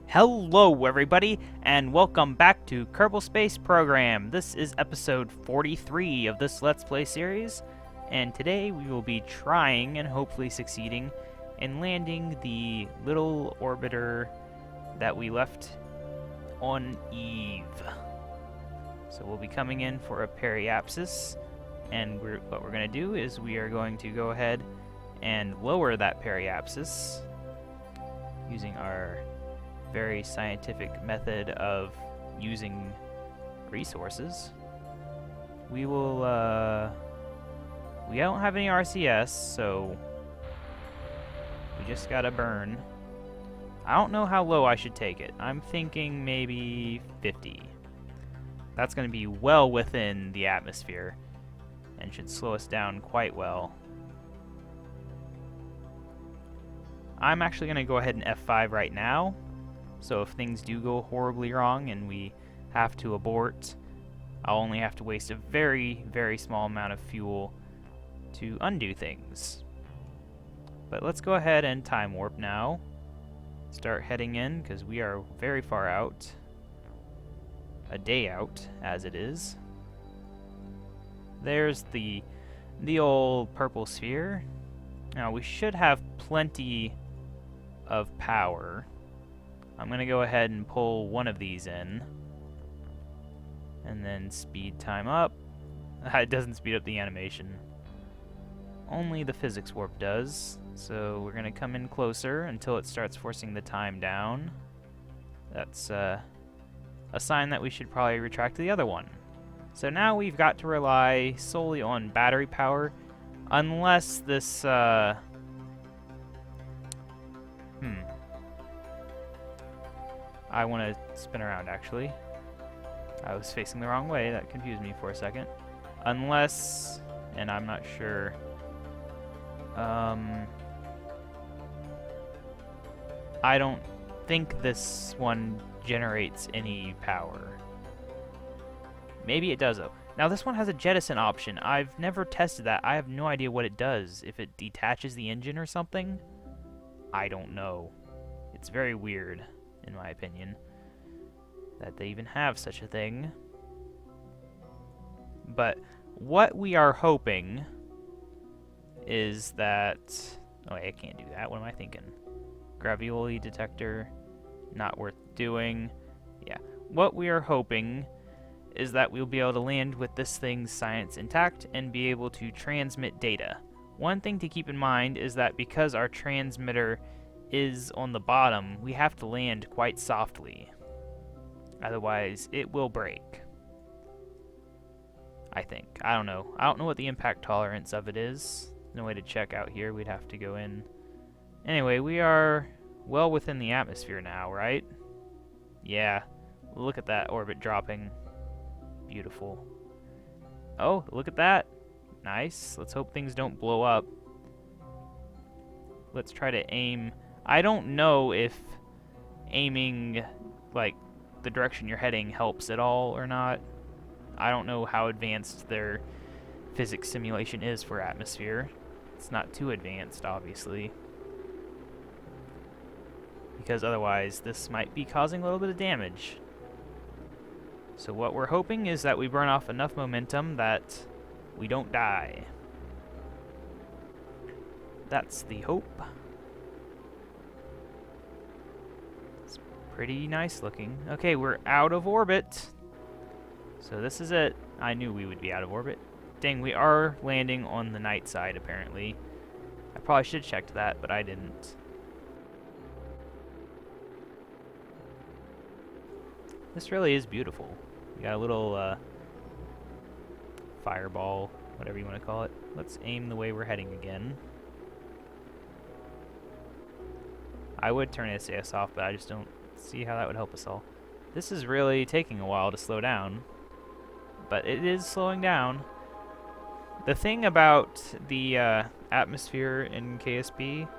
Hello everybody, and welcome back to Kerbal Space Program. This is episode 43 of this Let's Play series, and today we will be trying and hopefully succeeding in landing the little orbiter that we left on Eve. So we'll be coming in for a periapsis, and what we're going to do is we are going to go ahead and lower that periapsis using our very scientific method of using resources. We will, we don't have any RCS, so we just gotta burn. I don't know how low I should take it. I'm thinking maybe 50. That's gonna be well within the atmosphere and should slow us down quite well. I'm actually gonna go ahead and F5 right now. So if things do go horribly wrong and we have to abort, I'll only have to waste a very, very small amount of fuel to undo things. But let's go ahead and time warp now. Start heading in, because we are very far out. A day out, as it is. There's the old purple sphere. Now we should have plenty of power. I'm going to go ahead and pull one of these in. And then speed time up. It doesn't speed up the animation. Only the physics warp does. So we're going to come in closer until it starts forcing the time down. That's a sign that we should probably retract the other one. So now we've got to rely solely on battery power. Unless this... I want to spin around, actually. I was facing the wrong way. That confused me for a second. Unless, and I'm not sure. I don't think this one generates any power. Maybe it does, though. Now, this one has a jettison option. I've never tested that. I have no idea what it does. If it detaches the engine or something? I don't know. It's very weird, in my opinion, that they even have such a thing. But what we are hoping is that... Oh, I can't do that. What am I thinking? Gravioli detector, not worth doing. Yeah. What we are hoping is that we'll be able to land with this thing's science intact and be able to transmit data. One thing to keep in mind is that because our transmitter is on the bottom, we have to land quite softly. Otherwise, it will break. I think. I don't know. I don't know what the impact tolerance of it is. No way to check out here. We'd have to go in. Anyway, we are well within the atmosphere now, right? Yeah. Look at that orbit dropping. Beautiful. Oh, look at that. Nice. Let's hope things don't blow up. Let's try to aim. I don't know if aiming, like, the direction you're heading helps at all or not. I don't know how advanced their physics simulation is for atmosphere. It's not too advanced, obviously. Because otherwise, this might be causing a little bit of damage. So what we're hoping is that we burn off enough momentum that we don't die. That's the hope. Pretty nice looking. Okay, we're out of orbit. So this is it. I knew we would be out of orbit. Dang, we are landing on the night side, apparently. I probably should have checked that, but I didn't. This really is beautiful. We got a little fireball, whatever you want to call it. Let's aim the way we're heading again. I would turn SAS off, but I just don't see how that would help us all. This is really taking a while to slow down, but it is slowing down. The thing about the atmosphere in KSP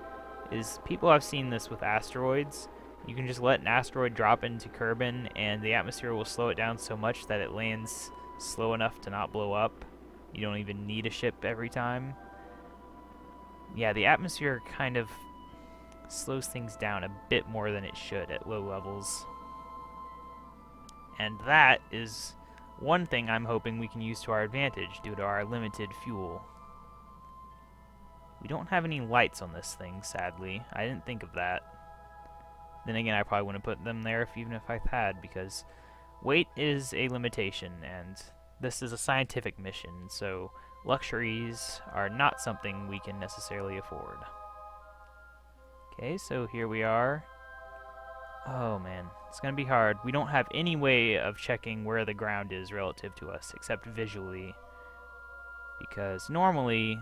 is people have seen this with asteroids. You can just let an asteroid drop into Kerbin and the atmosphere will slow it down so much that it lands slow enough to not blow up. You don't even need a ship every time. Yeah, the atmosphere kind of slows things down a bit more than it should at low levels. And that is one thing I'm hoping we can use to our advantage due to our limited fuel. We don't have any lights on this thing, sadly. I didn't think of that. Then again, I probably wouldn't put them there even if I had, because weight is a limitation, and this is a scientific mission, so luxuries are not something we can necessarily afford. Okay, so here we are. Oh man, it's gonna be hard. We don't have any way of checking where the ground is relative to us, except visually. Because normally,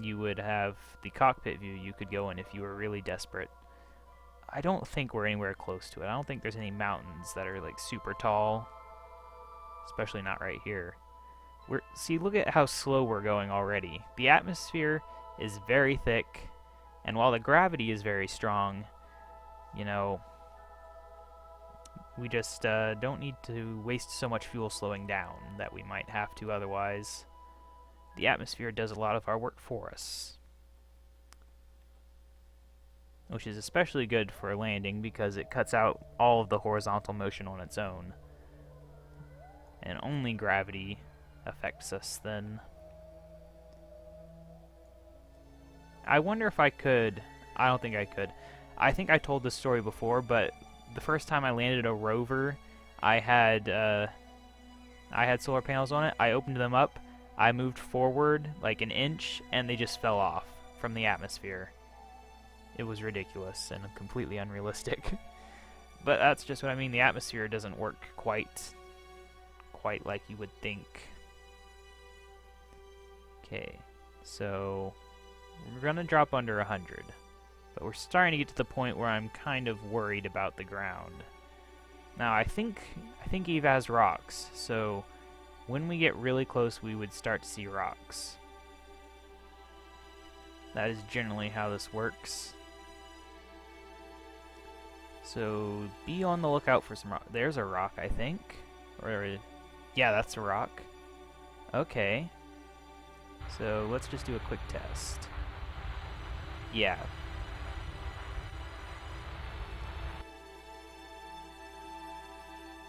you would have the cockpit view you could go in if you were really desperate. I don't think we're anywhere close to it. I don't think there's any mountains that are like super tall. Especially not right here. See, look at how slow we're going already. The atmosphere is very thick, and while the gravity is very strong, you know, we just don't need to waste so much fuel slowing down that we might have to otherwise. The atmosphere does a lot of our work for us, which is especially good for landing because it cuts out all of the horizontal motion on its own. And only gravity affects us then. I wonder if I could. I don't think I could. I think I told this story before, but the first time I landed a rover, I had solar panels on it. I opened them up. I moved forward like an inch, and they just fell off from the atmosphere. It was ridiculous and completely unrealistic. But that's just what I mean. The atmosphere doesn't work quite like you would think. Okay, so we're gonna drop under 100, but we're starting to get to the point where I'm kind of worried about the ground. Now I think Eve has rocks, so when we get really close, we would start to see rocks. That is generally how this works. So be on the lookout for some rock. There's a rock, I think. Or, yeah, that's a rock. Okay. So let's just do a quick test. Yeah.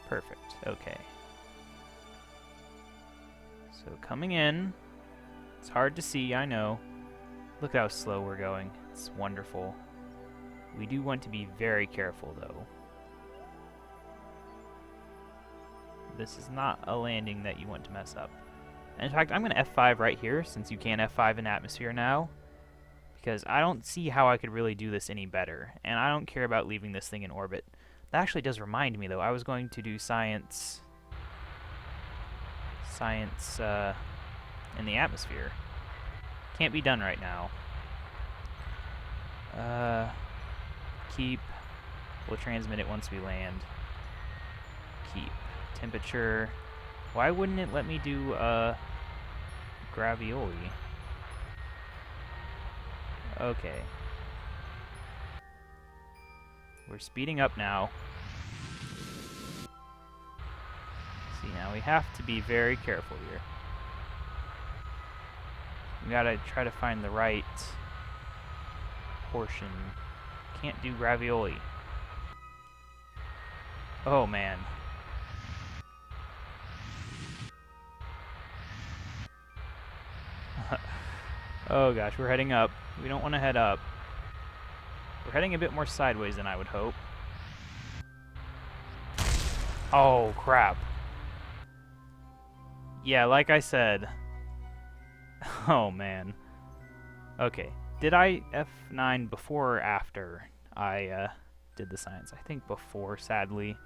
Perfect. Okay. So coming in. It's hard to see, I know. Look how slow we're going. It's wonderful. We do want to be very careful, though. This is not a landing that you want to mess up. In fact, I'm going to F5 right here, since you can F5 in atmosphere now, because I don't see how I could really do this any better, and I don't care about leaving this thing in orbit. That actually does remind me, though. I was going to do science in the atmosphere. Can't be done right now. Keep. We'll transmit it once we land. Keep. Temperature. Why wouldn't it let me do gravioli? Okay. We're speeding up now. See, now we have to be very careful here. We gotta try to find the right portion. Can't do ravioli. Oh man. Oh gosh, we're heading up. We don't want to head up. We're heading a bit more sideways than I would hope. Oh crap. Yeah, like I said. Oh man. Okay. Did I F9 before or after I did the science? I think before, sadly.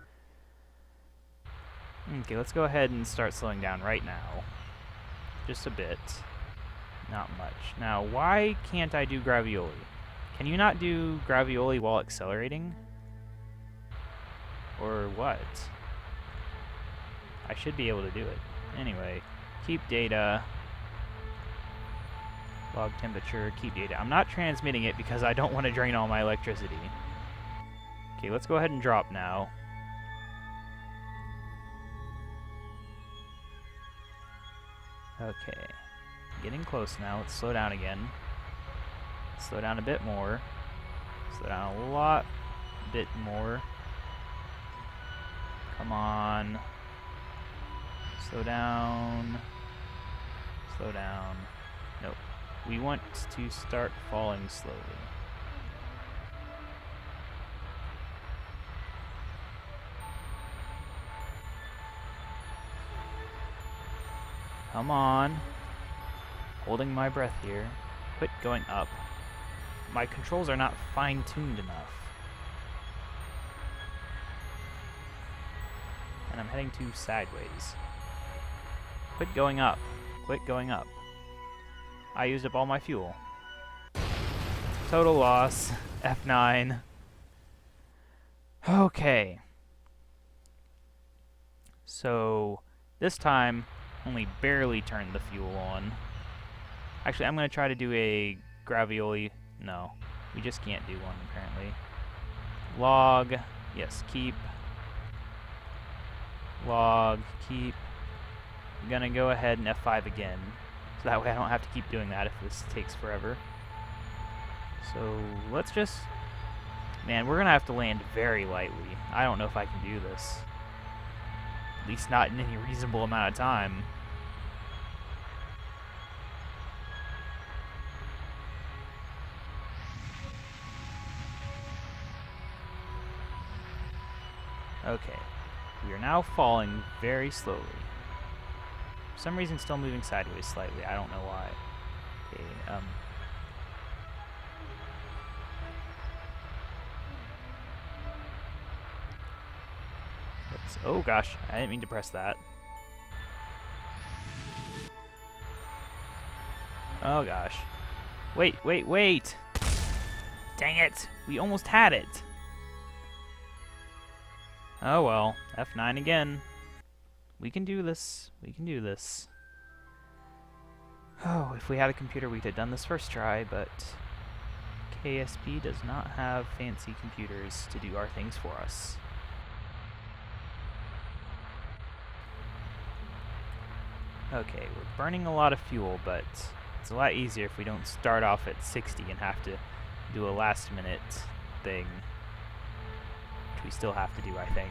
Okay, let's go ahead and start slowing down right now. Just a bit. Not much. Now, why can't I do gravioli? Can you not do gravioli while accelerating? Or what? I should be able to do it. Anyway, keep data. Log temperature, keep data. I'm not transmitting it because I don't want to drain all my electricity. Okay, let's go ahead and drop now. Okay. Getting close now. Let's slow down again. Slow down a bit more. Slow down a lot. Bit more. Come on. Slow down. Slow down. Nope. We want to start falling slowly. Come on. Holding my breath here. Quit going up. My controls are not fine-tuned enough. And I'm heading too sideways. Quit going up. Quit going up. I used up all my fuel. Total loss. F9. Okay. So, this time, only barely turned the fuel on. Actually, I'm going to try to do a gravioli. No, we just can't do one, apparently. Log. Yes, keep. Log, keep. I'm going to go ahead and F5 again. So that way I don't have to keep doing that if this takes forever. So let's just... Man, we're going to have to land very lightly. I don't know if I can do this. At least not in any reasonable amount of time. Okay. We are now falling very slowly. For some reason, still moving sideways slightly. I don't know why. Okay, let's, oh gosh, I didn't mean to press that. Oh gosh. Wait, wait, wait! Dang it! We almost had it! Oh well, F9 again. We can do this. We can do this. Oh, if we had a computer, we'd have done this first try, but KSP does not have fancy computers to do our things for us. Okay, we're burning a lot of fuel, but it's a lot easier if we don't start off at 60 and have to do a last-minute thing. Which we still have to do, I think.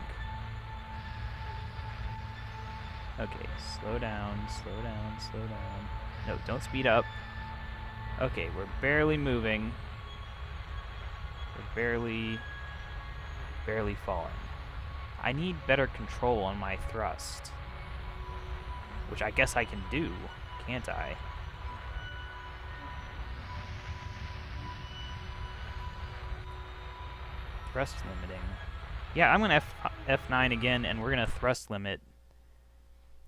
Okay, slow down, slow down, slow down. No, don't speed up. Okay, we're barely moving. We're barely falling. I need better control on my thrust. Which I guess I can do, can't I? Thrust limiting. Yeah, I'm going to F9 again, and we're going to thrust limit.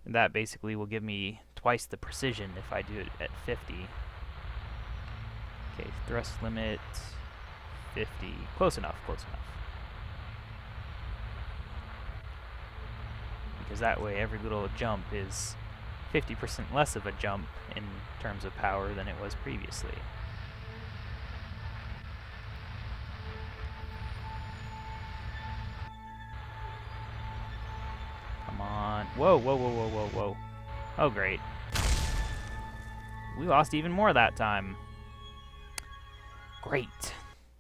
That basically will give me twice the precision if I do it at 50. Okay, thrust limit 50. Close enough, close enough. Because that way every little jump is 50% less of a jump in terms of power than it was previously. Come on. Whoa, whoa, whoa, whoa, whoa, whoa. Oh, great. We lost even more that time. Great.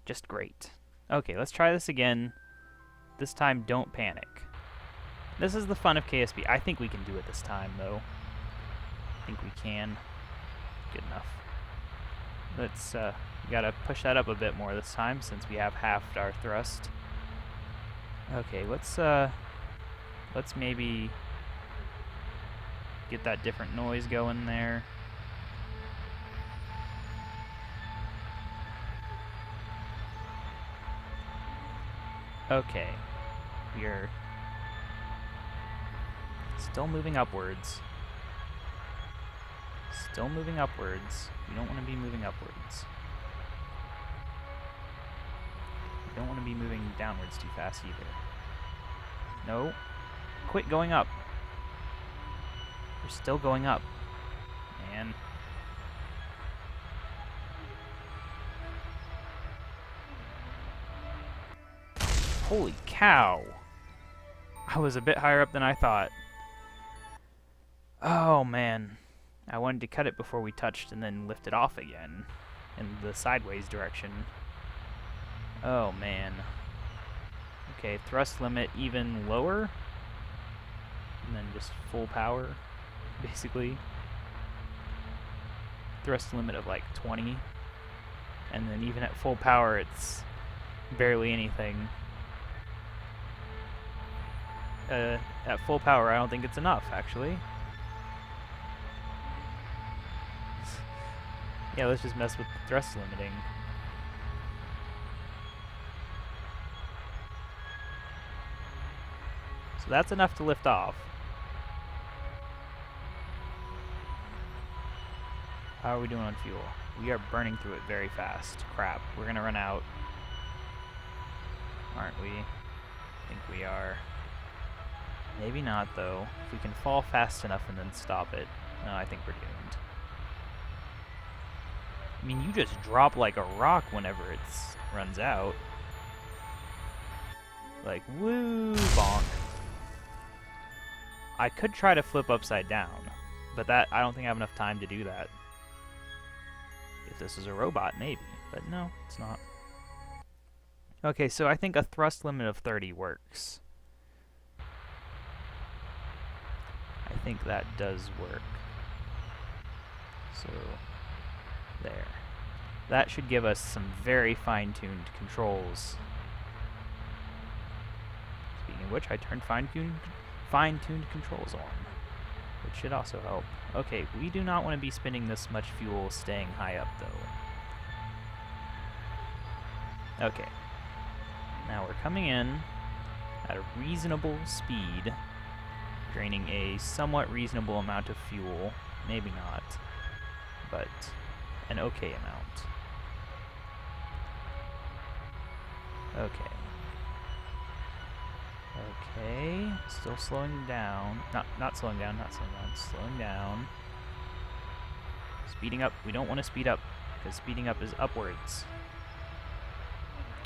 Just great. Okay, let's try this again. This time, don't panic. This is the fun of KSP. I think we can do it this time, though. I think we can. Good enough. Let's, gotta push that up a bit more this time, since we have halved our thrust. Okay, let's maybe get that different noise going there. Okay. We are still moving upwards. Still moving upwards. We don't want to be moving upwards. We don't want to be moving downwards too fast either. No. Quit going up. We're still going up. Man. Holy cow. I was a bit higher up than I thought. Oh, man. I wanted to cut it before we touched and then lift it off again in the sideways direction. Oh, man. Okay, thrust limit even lower. And then just full power, basically. Thrust limit of like 20. And then even at full power, it's barely anything. At full power, I don't think it's enough, actually. Yeah, let's just mess with the thrust limiting. So that's enough to lift off. How are we doing on fuel? We are burning through it very fast. Crap, we're gonna run out. Aren't we? I think we are. Maybe not, though. If we can fall fast enough and then stop it. No, I think we're doomed. I mean, you just drop like a rock whenever it runs out. Like, woo, bonk. I could try to flip upside down, but I don't think I have enough time to do that. If this is a robot, maybe, but no, it's not. Okay, so I think a thrust limit of 30 works. I think that does work. So, there. That should give us some very fine-tuned controls. Speaking of which, I turned fine-tuned controls on, which should also help. Okay, we do not want to be spending this much fuel staying high up, though. Okay. Now we're coming in at a reasonable speed, draining a somewhat reasonable amount of fuel. Maybe not, but an okay amount. Okay. Okay, still slowing down. Not slowing down, slowing down. Speeding up. We don't want to speed up, because speeding up is upwards.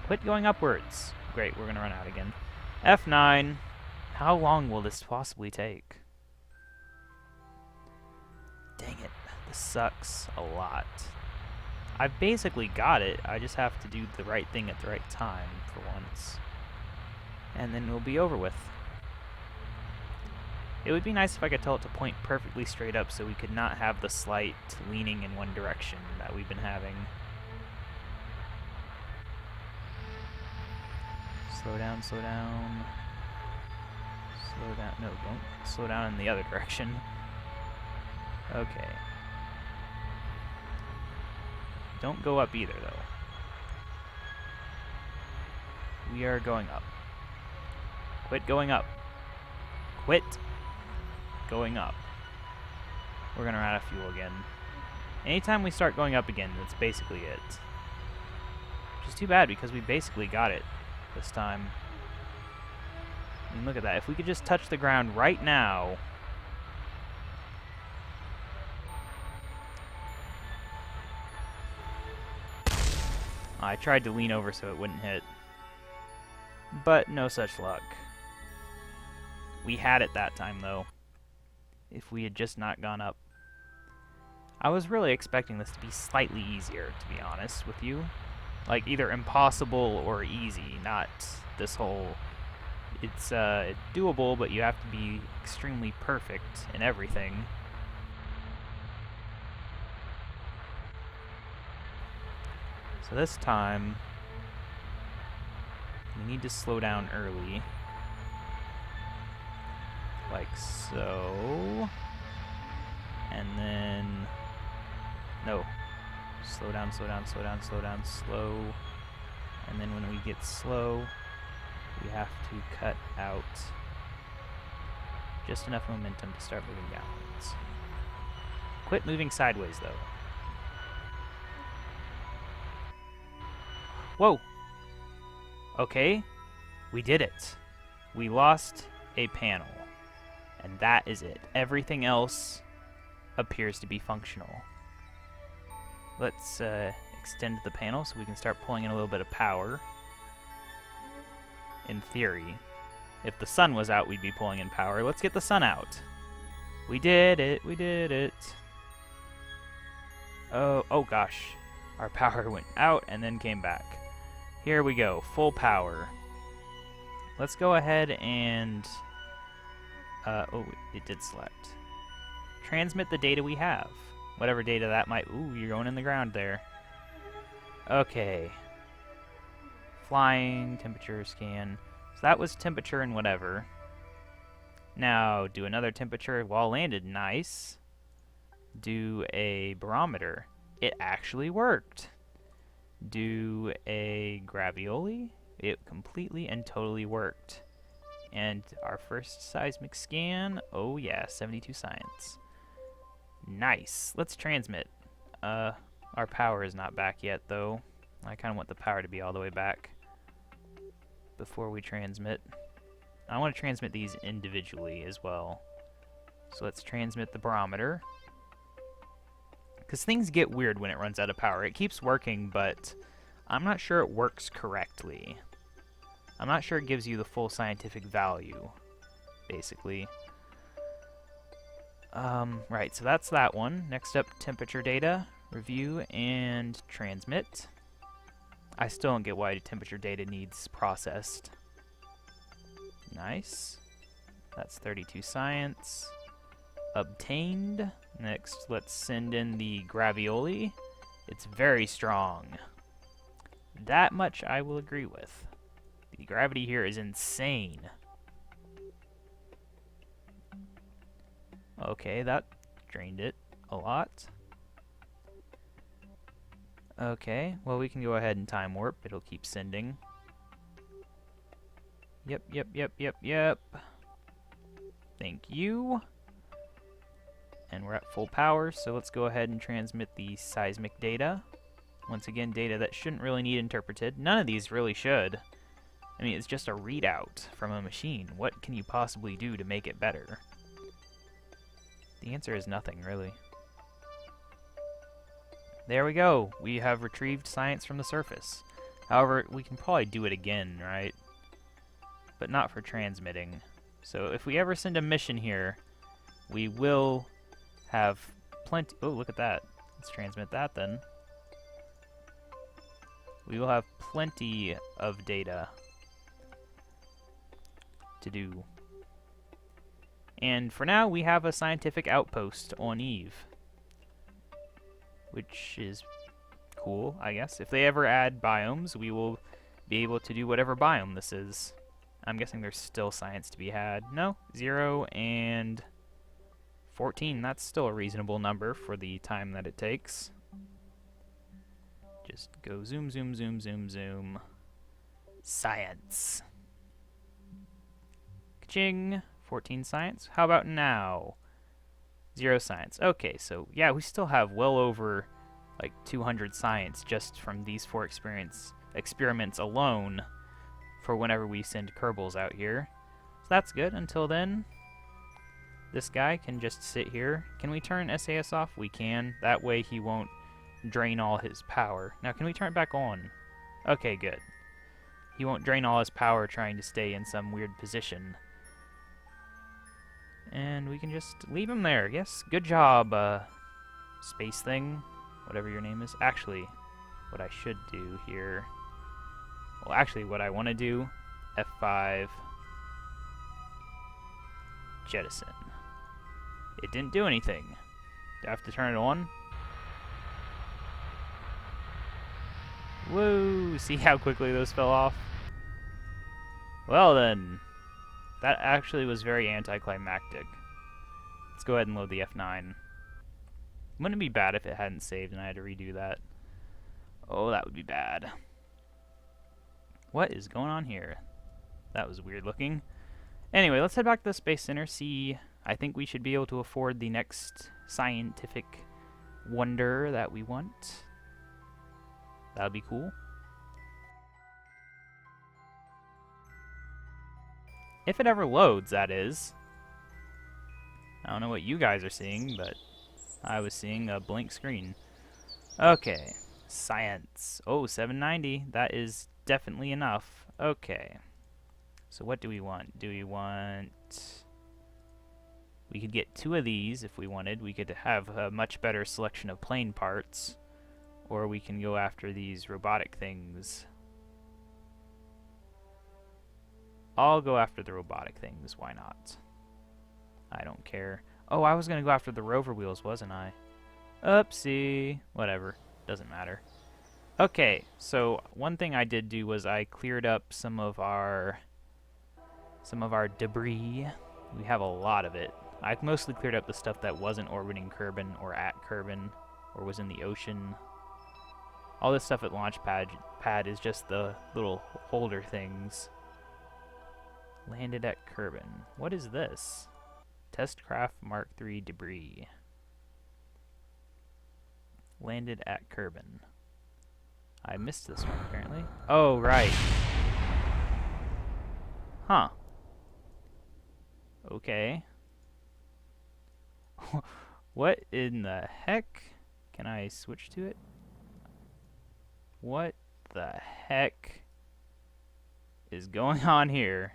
Quit going upwards. Great, we're gonna run out again. F9. How long will this possibly take? Dang it, this sucks a lot. I've basically got it, I just have to do the right thing at the right time for once. And then it'll be over with. It would be nice if I could tell it to point perfectly straight up so we could not have the slight leaning in one direction that we've been having. Slow down, slow down. Slow down. No, don't slow down in the other direction. Okay. Don't go up either, though. We are going up. Quit going up. Quit going up. We're gonna run out of fuel again. Anytime we start going up again, that's basically it. Which is too bad, because we basically got it this time. I mean, look at that. If we could just touch the ground right now... I tried to lean over so it wouldn't hit. But no such luck. We had it that time, though. If we had just not gone up. I was really expecting this to be slightly easier, to be honest with you. Like, either impossible or easy, not this whole... It's doable, but you have to be extremely perfect in everything. So this time, we need to slow down early. Like so. And then... No. Slow down, slow down, slow down, slow down, slow. And then when we get slow, we have to cut out just enough momentum to start moving downwards. Quit moving sideways, though. Whoa! Okay, we did it. We lost a panel. And that is it. Everything else appears to be functional. Let's extend the panel so we can start pulling in a little bit of power. In theory. If the sun was out, we'd be pulling in power. Let's get the sun out. We did it. We did it. Oh gosh. Our power went out and then came back. Here we go, full power. Let's go ahead and... oh, it did select. Transmit the data we have. Whatever data that might... Ooh, you're going in the ground there. Okay. Flying, temperature scan. So that was temperature and whatever. Now, do another temperature while landed. Nice. Do a barometer. It actually worked. Do a gravioli. It completely and totally worked. And our first seismic scan. Oh yeah, 72 science. Nice. Let's transmit. Our power is not back yet, though. I kind of want the power to be all the way back before we transmit. I want to transmit these individually as well. So let's transmit the barometer. Because things get weird when it runs out of power. It keeps working, but I'm not sure it works correctly. I'm not sure it gives you the full scientific value, basically. Right, so that's that one. Next up, temperature data, review, and transmit. I still don't get why temperature data needs processed. Nice. That's 32 science. Obtained. Next, let's send in the gravioli. It's very strong. That much I will agree with. The gravity here is insane. Okay, that drained it a lot. Okay, well we can go ahead and time warp. It'll keep sending. Yep. Thank you. And we're at full power, so let's go ahead and transmit the seismic data. Once again, data that shouldn't really need interpreted. None of these really should. I mean, it's just a readout from a machine. What can you possibly do to make it better? The answer is nothing, really. There we go. We have retrieved science from the surface. However, we can probably do it again, right? But not for transmitting. So if we ever send a mission here, we will have plenty... Oh, look at that. Let's transmit that then. We will have plenty of data to do. And for now, we have a scientific outpost on Eve, which is cool, I guess. If they ever add biomes, we will be able to do whatever biome this is. I'm guessing there's still science to be had. No, 0 and 14. That's still a reasonable number for the time that it takes. Just go zoom, zoom, zoom, zoom, zoom. Science. Ka-ching. 14 science. How about now? 0 science. Okay, so yeah, we still have well over like 200 science just from these 4 experiments alone for whenever we send Kerbals out here. So that's good. Until then, this guy can just sit here. Can we turn SAS off? We can. That way he won't drain all his power. Now, can we turn it back on? Okay, good. He won't drain all his power trying to stay in some weird position. And we can just leave him there. Yes, good job, space thing, whatever your name is. Actually, what I should do here... Well, actually, what I want to do, F5, jettison. It didn't do anything. Do I have to turn it on? Whoa, see how quickly those fell off? Well then, that actually was very anticlimactic. Let's go ahead and load the F9. Wouldn't it be bad if it hadn't saved and I had to redo that? Oh, that would be bad. What is going on here? That was weird looking. Anyway, let's head back to the Space Center, see... I think we should be able to afford the next scientific wonder that we want. That would be cool. If it ever loads, that is. I don't know what you guys are seeing, but I was seeing a blank screen. Okay. Science. Oh, 790. That is definitely enough. Okay. So what do we want? Do we want... We could get 2 of these if we wanted. We could have a much better selection of plane parts. Or we can go after these robotic things. I'll go after the robotic things. Why not? I don't care. Oh, I was going to go after the rover wheels, wasn't I? Oopsie. Whatever. Doesn't matter. Okay, so one thing I did do was I cleared up some of our debris. We have a lot of it. I mostly cleared up the stuff that wasn't orbiting Kerbin or at Kerbin or was in the ocean. All this stuff at launch pad is just the little holder things. Landed at Kerbin. What is this? Testcraft Mark III debris. Landed at Kerbin. I missed this one, apparently. Oh, right. Huh. Okay. What in the heck? Can I switch to it? What the heck is going on here?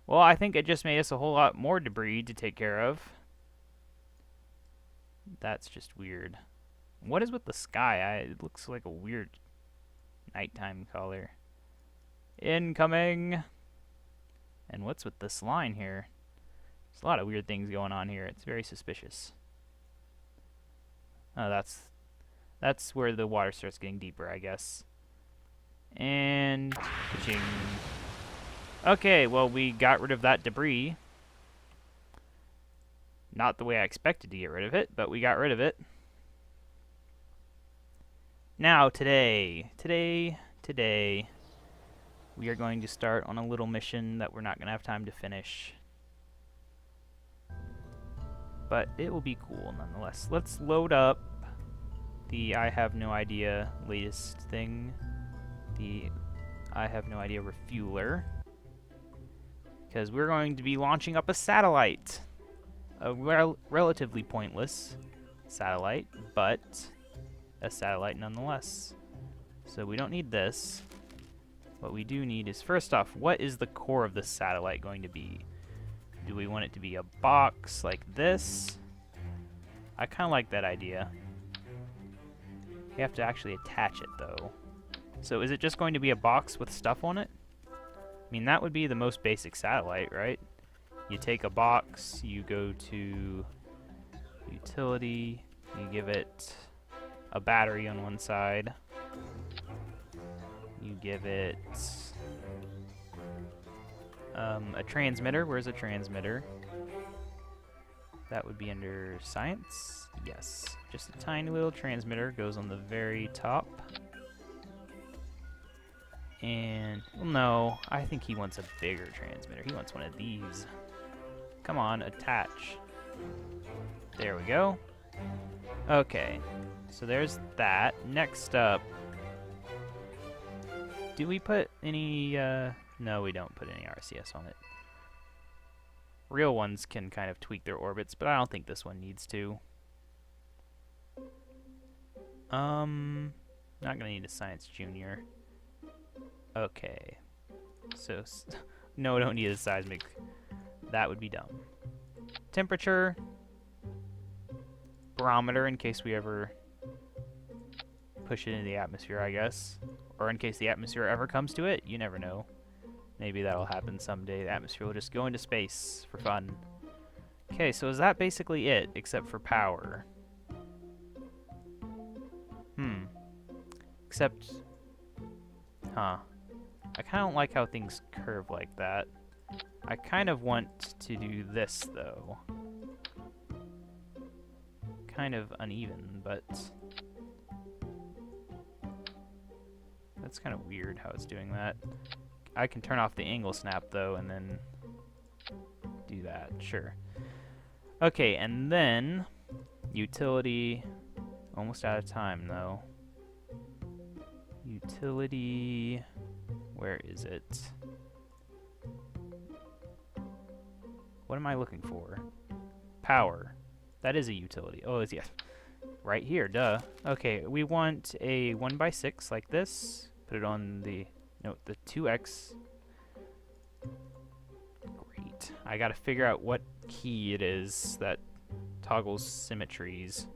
Well, I think it just made us a whole lot more debris to take care of. That's just weird. What is with the sky? It looks like a weird nighttime color. Incoming! And what's with this line here? There's a lot of weird things going on here. It's very suspicious. Oh, that's where the water starts getting deeper, I guess. And ka-ching. Okay, well, we got rid of that debris. Not the way I expected to get rid of it, but we got rid of it. Now, today, we are going to start on a little mission that we're not going to have time to finish. But it will be cool nonetheless. Let's load up the I have no idea latest thing. The I have no idea refueler. Because we're going to be launching up a satellite. A relatively pointless satellite, but a satellite nonetheless. So we don't need this. What we do need is, first off, what is the core of the satellite going to be? Do we want it to be a box like this? I kind of like that idea. You have to actually attach it, though. So is it just going to be a box with stuff on it? I mean, that would be the most basic satellite, right? You take a box, you go to utility, you give it a battery on one side, you give it a transmitter. Where's a transmitter? That would be under science. Yes, just a tiny little transmitter goes on the very top. And, well, no, I think he wants a bigger transmitter. He wants one of these. Come on, attach. There we go. Okay, so there's that. Next up, do we put any, no, we don't put any RCS on it. Real ones can kind of tweak their orbits, but I don't think this one needs to. Not gonna need a Science Junior. Okay. So, no, don't need a seismic. That would be dumb. Temperature. Barometer in case we ever push it into the atmosphere, I guess. Or in case the atmosphere ever comes to it. You never know. Maybe that'll happen someday. The atmosphere will just go into space for fun. Okay, so is that basically it, except for power? Except... Huh. I kind of don't like how things curve like that. I kind of want to do this, though. Kind of uneven, but... That's kind of weird how it's doing that. I can turn off the angle snap, though, and then do that. Sure. Okay, and then... Utility... Almost out of time, though. Utility... Where is it? What am I looking for? Power. That is a utility. Oh, it's, yeah. Right here, duh. Okay, we want a 1x6 like this. Put it on the... No, the 2x. Great. I gotta figure out what key it is that toggles symmetries.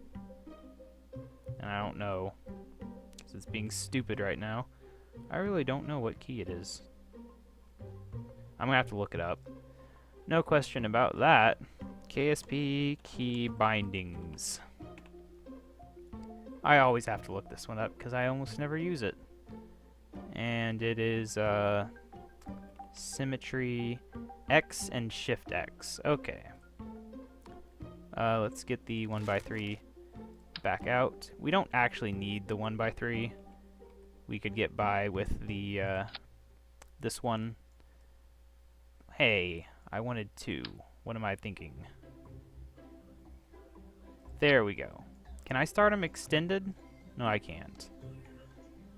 And I don't know. Because it's being stupid right now. I really don't know what key it is. I'm gonna have to look it up. No question about that. KSP key bindings. I always have to look this one up because I almost never use it. And it is symmetry X and shift X. Okay. Let's get the 1x3 back out. We don't actually need the 1x3. We could get by with the this one. Hey, I wanted 2. What am I thinking? There we go. Can I start them extended? No, I can't.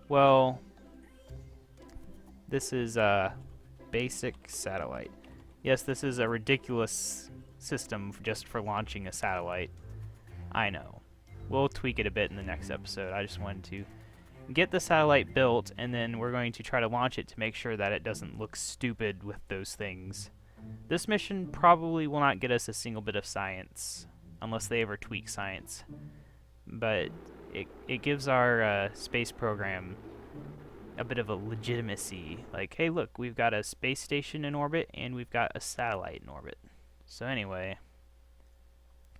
Well, this is a basic satellite. Yes, this is a ridiculous system just for launching a satellite. I know. We'll tweak it a bit in the next episode. I just wanted to get the satellite built, and then we're going to try to launch it to make sure that it doesn't look stupid with those things. This mission probably will not get us a single bit of science, unless they ever tweak science. But it gives our space program a bit of a legitimacy. Like, hey, look, we've got a space station in orbit, and we've got a satellite in orbit. So anyway,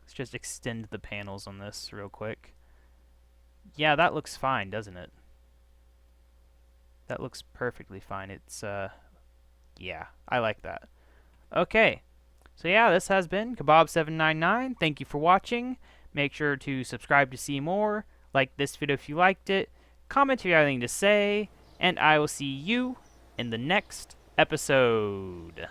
let's just extend the panels on this real quick. Yeah, that looks fine, doesn't it? That looks perfectly fine. It's, yeah, I like that. Okay, so yeah, this has been KaBob799. Thank you for watching. Make sure to subscribe to see more, like this video if you liked it, comment if you have anything to say, and I will see you in the next episode.